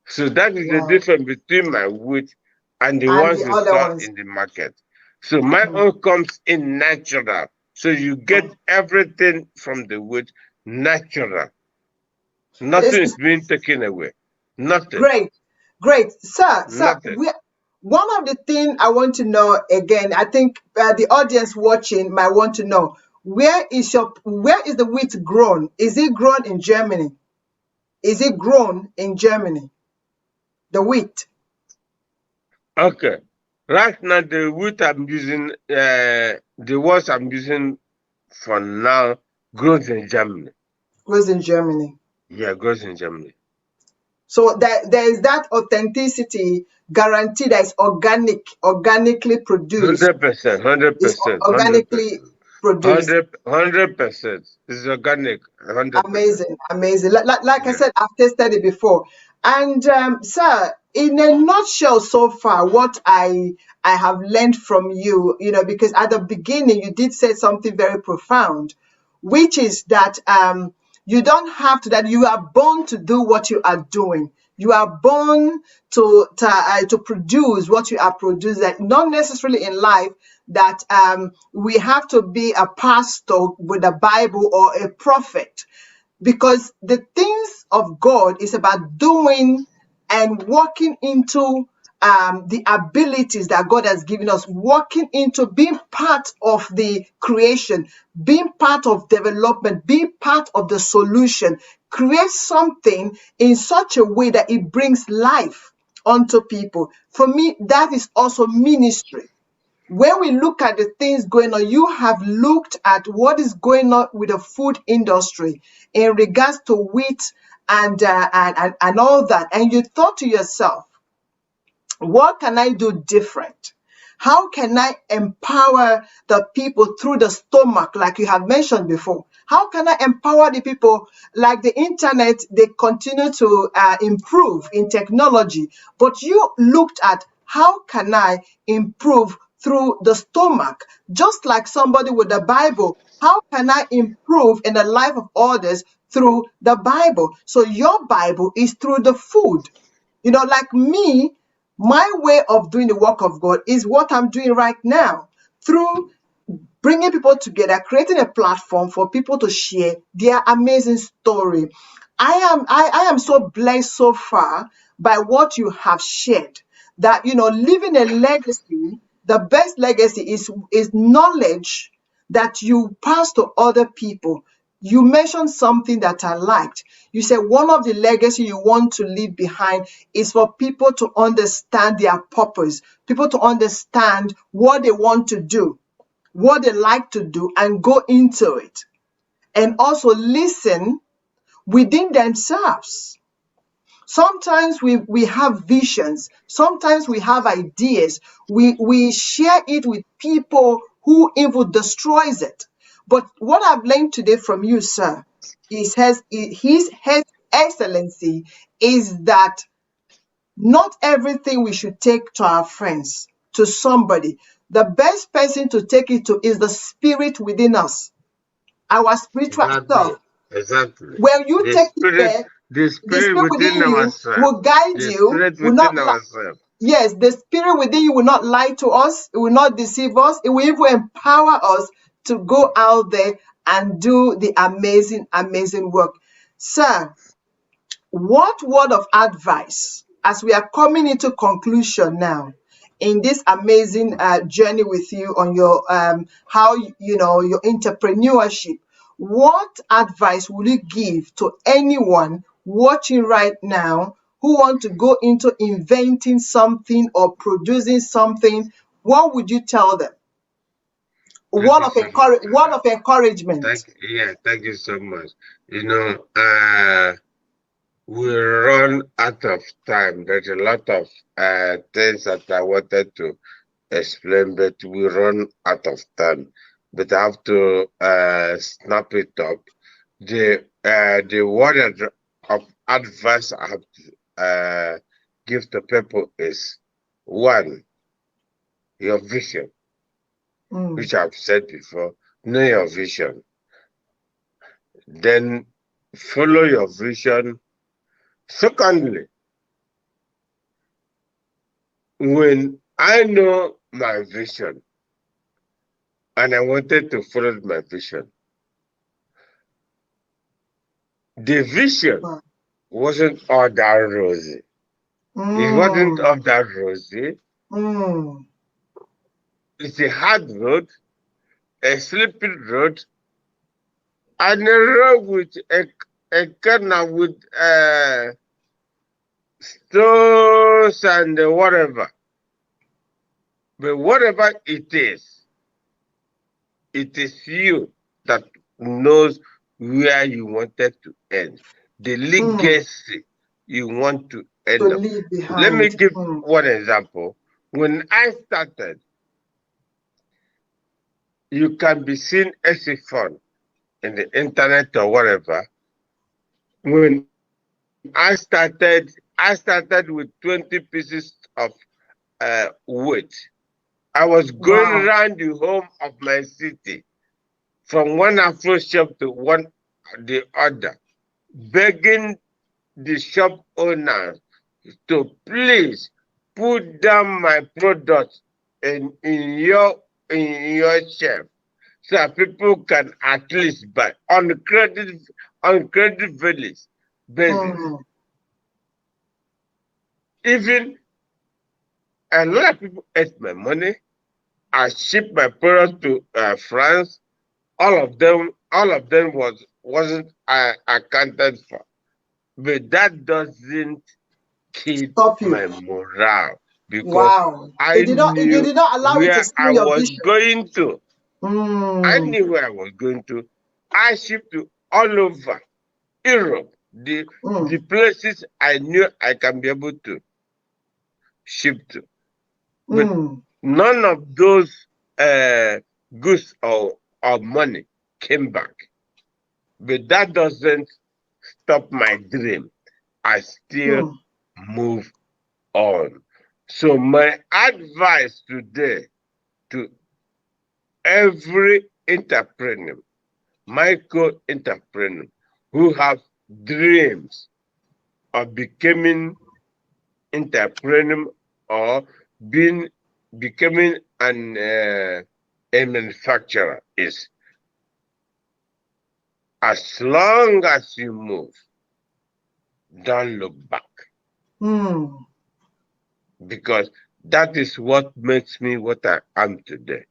So that is the Wow. difference between my wheat and the And ones the you other saw ones. in the market. So my Mm. own comes in natural. So you get everything from the wheat natural. Nothing is It's being taken away. Nothing. great. Great. Sir, Nothing. one of the things I want to know again, I think the audience watching might want to know, where is the wheat grown? Is it grown in Germany? Is it grown in Germany? The wheat. Okay. Right now, the wheat I'm using, the ones I'm using for now, grows in Germany. Grows in Germany. Yeah, grows in Germany. So there is that authenticity guarantee that is organically produced. 100%, Is 100%, 100%. organically produced. 100%. It's organic, 100%. Amazing, amazing. Like I Yeah. said, I've tasted it before. And sir, in a nutshell, so far, what I have learned from you, because at the beginning you did say something very profound, which is that you don't have to, that you are born to do what you are doing. You are born to produce what you are producing. Not necessarily in life that we have to be a pastor with a Bible or a prophet, because the things of God is about doing and walking into the abilities that God has given us, walking into being part of the creation, being part of development, being part of the solution, create something in such a way that it brings life unto people. For me, that is also ministry. When we look at the things going on, you have looked at what is going on with the food industry in regards to wheat and all that, and you thought to yourself, what can I do different? How can I empower the people through the stomach, like you have mentioned before? How can I empower the people? Like the internet, they continue to improve in technology, but you looked at how can I improve through the stomach? Just like somebody with the Bible, how can I improve in the life of others through the Bible? So your Bible is through the food. You know, like me, my way of doing the work of God is what I'm doing right now through bringing people together, creating a platform for people to share their amazing story. I am so blessed so far by what you have shared, that, you know, leaving a legacy, the best legacy is knowledge that you pass to other people. You mentioned something that I liked. You said one of the legacy you want to leave behind is for people to understand their purpose, people to understand what they want to do, what they like to do, and go into it. And also listen within themselves. Sometimes we have visions, sometimes we have ideas, we share it with people who even destroys it. But what I've learned today from you, sir, is his excellency, is that not everything we should take to our friends, to somebody. The best person to take it to is the spirit within us, our spiritual Exactly. self. Exactly. When you take it there, The the spirit spirit within within you ourselves. will guide The you, spirit will not within lie. ourselves. Yes, the spirit within you will not lie to us, it will not deceive us, it will even empower us to go out there and do the amazing, amazing work. Sir, what word of advice, as we are coming into conclusion now, in this amazing journey with you on your how you know your entrepreneurship, what advice will you give to anyone watching right now who want to go into inventing something or producing something? What would you tell them? Thank you so much for Word that. of encouragement. Thank you so much. You know, we run out of time. There's a lot of things that I wanted to explain, but we run out of time. But I have to snap it up. The word of advice I have to give to people is one, your vision, Mm, which I've said before. Know your vision. Then follow your vision. Secondly, when I know my vision and I wanted to follow my vision, the vision mm, wasn't all that rosy. It wasn't mm, all that rosy. mm. It's a hard road, a slippery road, and a road with a kind of with stones and whatever. But whatever it is you that knows where you wanted to end, the Mm, legacy you want to to end up. leave Let me behind. give Mm, one example. When I started, you can be seen as a phone in the internet or whatever. When I started with 20 pieces of weight. I was going wow. around the home of my city, from one Afro shop to one the other, begging the shop owners to please put down my product in your shelf so that people can at least buy on credit basis. Mm, Even a lot of people ate my money. I shipped my product to France. All of them wasn't accounted for. But that doesn't keep stop you. my morale because Wow. I You knew did not allow it to where steal I your was vision. going to. I Mm, knew where I was going to. I shipped to all over Europe, mm, the places I knew I can be able to ship to. But mm, none of those goods or money came back. But that doesn't stop my dream. I still mm, move on. So my advice today to every entrepreneur, micro entrepreneur who have dreams of becoming entrepreneur or becoming a manufacturer is, as long as you move, don't look back. Because that is what makes me what I am today.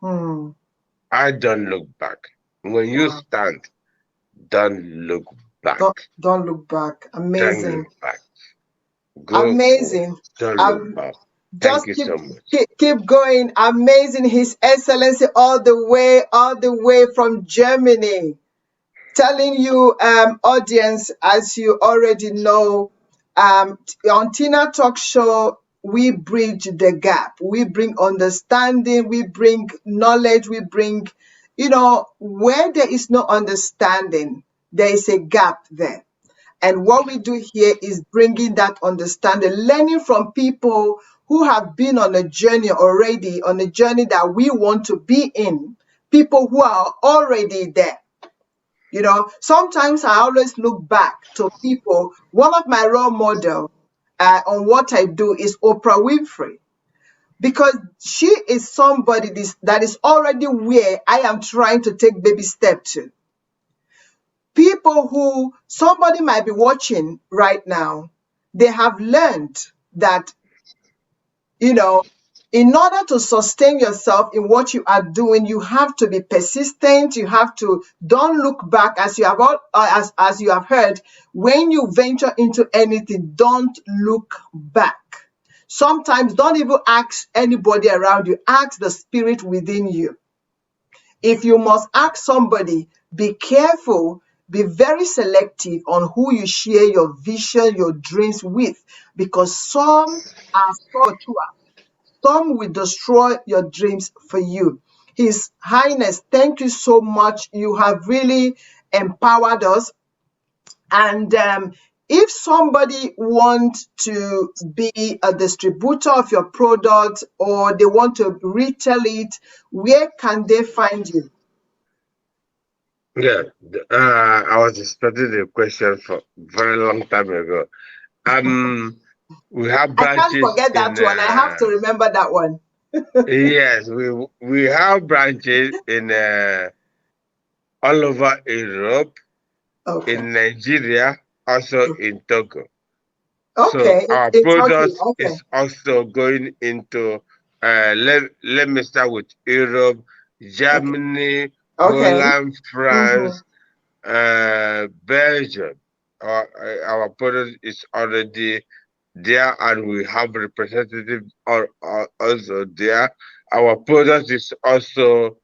I don't look back. When you stand, don't look back. Don't look back. Amazing. Don't look back. Go Amazing. forward. Don't look back. Thank you so much. Keep going. Amazing. His Excellency all the way from Germany. Telling you, audience, as you already know, on Tina Talk Show, we bridge the gap. We bring understanding, we bring knowledge, we bring, where there is no understanding, there is a gap there. And what we do here is bringing that understanding, learning from people who have been on a journey already, on a journey that we want to be in, people who are already there. Sometimes I always look back to people. One of my role models on what I do is Oprah Winfrey, because she is somebody that is already where I am trying to take baby step to. People who somebody might be watching right now, they have learned that, in order to sustain yourself in what you are doing, you have to be persistent. You have to don't look back, as you have heard. When you venture into anything, don't look back. Sometimes don't even ask anybody around you. Ask the spirit within you. If you must ask somebody, be careful. Be very selective on who you share your vision, your dreams with, because some are so some will destroy your dreams for you. His Highness, thank you so much. You have really empowered us. And if somebody wants to be a distributor of your product, or they want to retail it, where can they find you? Yeah, I was expecting the question for a very long time ago. We have branches. I can't forget that one. I have to remember that one. Yes, we have branches in all over Europe, in Nigeria, also in Togo. Okay. So our product is also going into, let me start with Europe, Germany, Holland, France, Belgium. Our product is already there, and we have representatives also there. Our product is also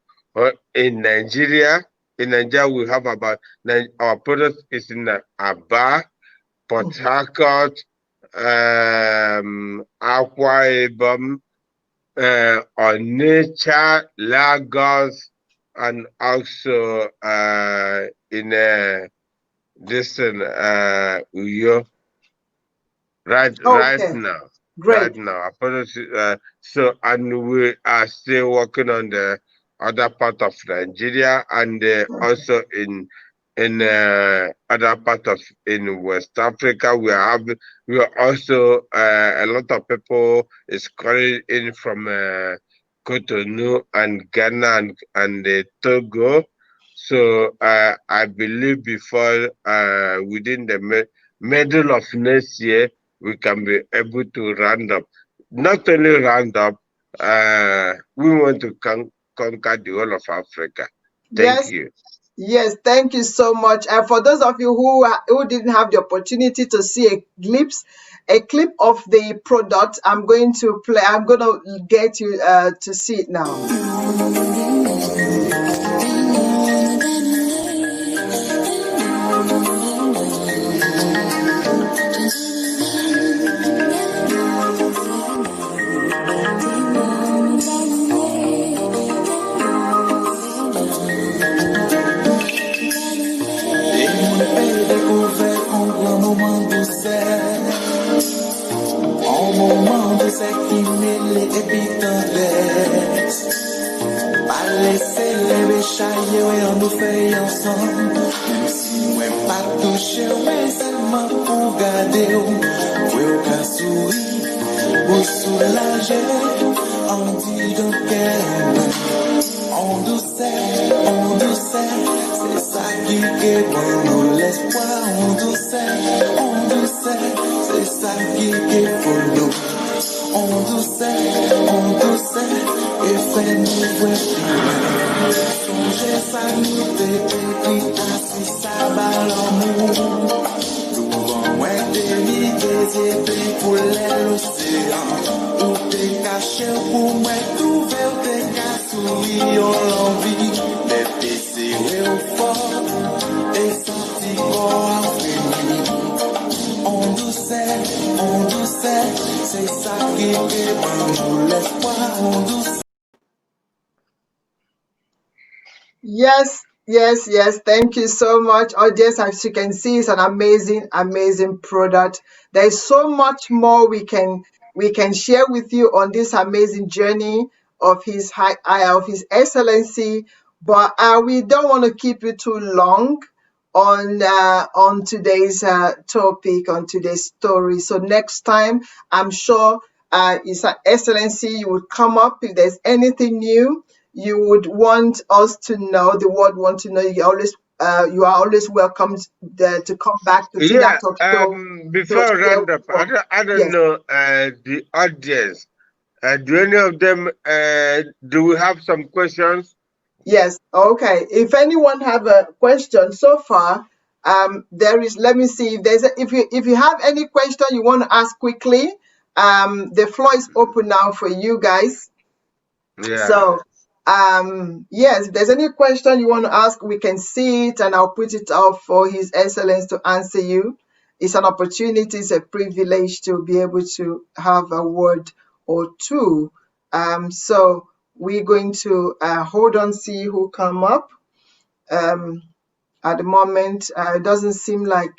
in Nigeria. In Nigeria, we have our product is in Aba, Port Harcourt, Akwa Ibom, Onitsha, Lagos, and also in Uyo. Right now. Great. Right now. So, and we are still working on the other part of Nigeria, and also in other part of in West Africa. We are also a lot of people is calling in from Cotonou and Ghana and Togo. So I believe before within the middle of next year, we can be able to round up. Not only round up, we want to conquer the whole of Africa. Thank you. Yes, thank you so much. And for those of you who didn't have the opportunity to see a clip of the product, I'm going to get you to see it now. au cas souris, pour soulager, on dit donc on doucet, c'est ça qui est bon, l'espoir, on doucet, c'est ça qui est bon, on doucet, et fait nous voir songer ça nous détruit, ainsi ça va l'amour. Mwen te li dezebe pou lè l'océan ou te kache pou mwen touve ou te ka souri yon l'envi de te serre au fort te senti corps fini on doucet c'est ça qui est bon l'espoir on doucet. Yes. Thank you so much, audience. As you can see, it's an amazing product. There is so much more we can share with you on this amazing journey of His Excellency. But we don't want to keep you too long on today's topic, on today's story. So next time, I'm sure His Excellency, you will come up if there's anything new you would want us to know, the world want to know. You are always welcome to come back to Tina Talk Show. Before I round up, I don't know the audience. Do any of them do we have some questions? Yes. Okay. If anyone have a question so far, there is. Let me see if there's. If you have any question you want to ask quickly, the floor is open now for you guys. Yeah. So. Yes, if there's any question you want to ask, we can see it and I'll put it up for His Excellence to answer you. It's an opportunity, it's a privilege to be able to have a word or two. So we're going to hold on, see who come up. At the moment, it doesn't seem like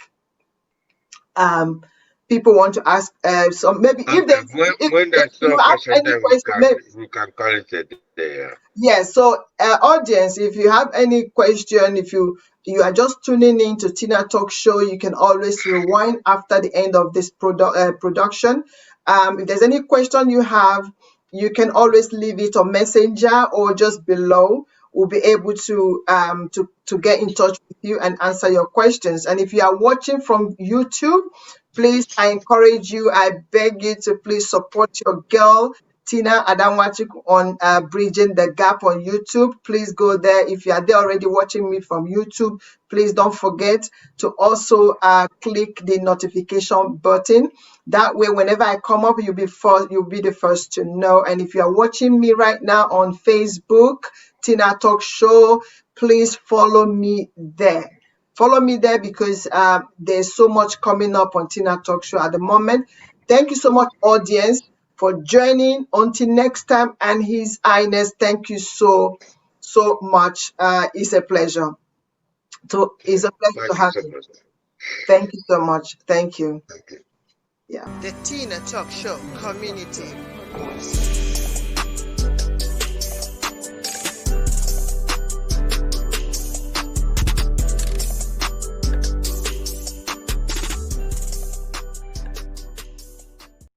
people want to ask. So maybe if you have any question, we can call it a day. Yes, so audience, if you have any question, if you are just tuning in to Tina Talk Show, you can always rewind after the end of this production. If there's any question you have, you can always leave it on Messenger or just below. We'll be able to get in touch with you and answer your questions. And if you are watching from YouTube, please, I encourage you, I beg you to please support your girl, Tina NWACHUKWU, on Bridging the Gap on YouTube. Please go there. If you are there already watching me from YouTube, please don't forget to also click the notification button. That way, whenever I come up, you'll be the first to know. And if you are watching me right now on Facebook, Tina Talk Show, please follow me there. Follow me there because there's so much coming up on Tina Talk Show at the moment. Thank you so much, audience, for joining. Until next time, and His Highness, thank you so much. It's a pleasure. It's a pleasure to have you. Thank you so much. Thank you. Yeah. The Tina Talk Show Community Voice.